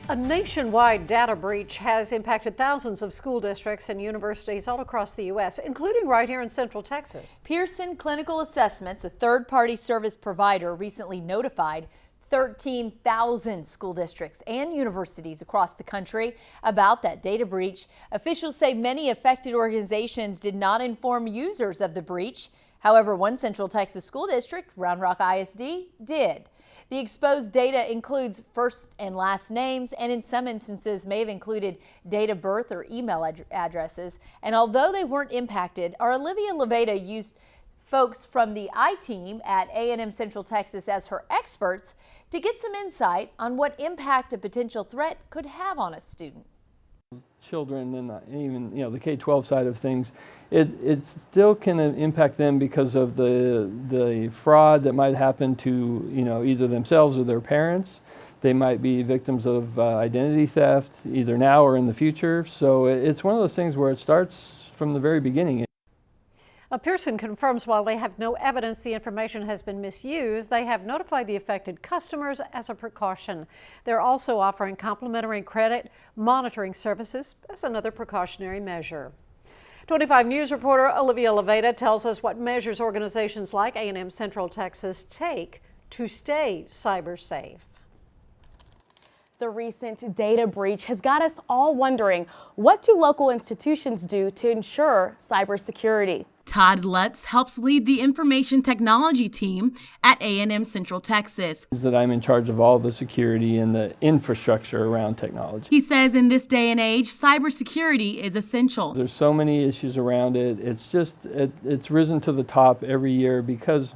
A nationwide data breach has impacted thousands of school districts and universities all across the U.S., including right here in Central Texas. Pearson Clinical Assessments, a third-party service provider, recently notified 13,000 school districts and universities across the country about that data breach. Officials say many affected organizations did not inform users of the breach. However, one Central Texas school district, Round Rock ISD, did. The exposed data includes first and last names and in some instances may have included date of birth or email addresses. And although they weren't impacted, our Olivia Leveda used folks from the I-team at A&M Central Texas as her experts to get some insight on what impact a potential threat could have on a student. Children and even the K-12 side of things, it still can impact them because of the fraud that might happen to either themselves or their parents. They might be victims of identity theft either now or in the future. So it's one of those things where it starts from the very beginning. Pearson confirms while they have no evidence the information has been misused, they have notified the affected customers as a precaution. They're also offering complimentary credit monitoring services as another precautionary measure. 25 News reporter Olivia Leveda tells us what measures organizations like A&M Central Texas take to stay cyber safe. The recent data breach has got us all wondering, what do local institutions do to ensure cybersecurity? Todd Lutz helps lead the information technology team at A&M Central Texas. That I'm in charge of all the security and the infrastructure around technology. He says in this day and age, cybersecurity is essential. There's so many issues around it. It's risen to the top every year because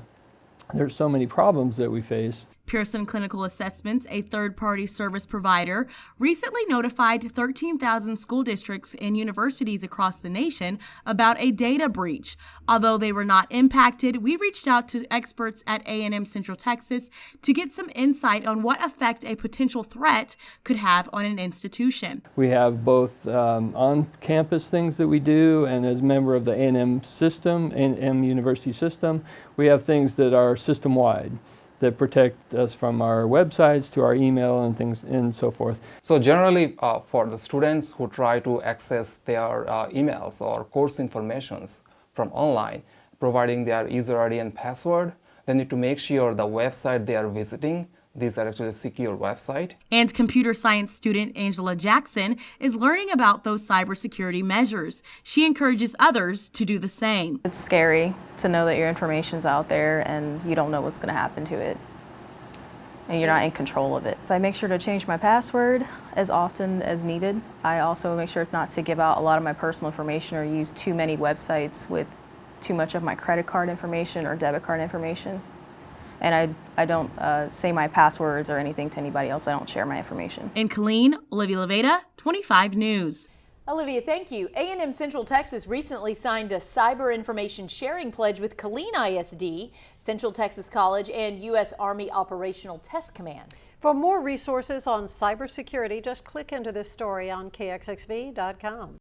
there's so many problems that we face. Pearson Clinical Assessments, a third-party service provider, recently notified 13,000 school districts and universities across the nation about a data breach. Although they were not impacted, we reached out to experts at A&M Central Texas to get some insight on what effect a potential threat could have on an institution. We have both on-campus things that we do, and as a member of the A&M system, A&M University system, we have things that are system-wide, that protect us from our websites to our email and things and so forth. So generally for the students who try to access their emails or course informations from online, providing their user ID and password, they need to make sure the website they are visiting, these are actually a secure website. And computer science student Angela Jackson is learning about those cybersecurity measures. She encourages others to do the same. It's scary to know that your information's out there and you don't know what's going to happen to it. And you're not in control of it. So I make sure to change my password as often as needed. I also make sure not to give out a lot of my personal information or use too many websites with too much of my credit card information or debit card information. And I don't say my passwords or anything to anybody else. I don't share my information. In Killeen, Olivia Leveda, 25 News. Olivia, thank you. A&M Central Texas recently signed a cyber information sharing pledge with Killeen ISD, Central Texas College, and U.S. Army Operational Test Command. For more resources on cybersecurity, just click into this story on KXXV.com.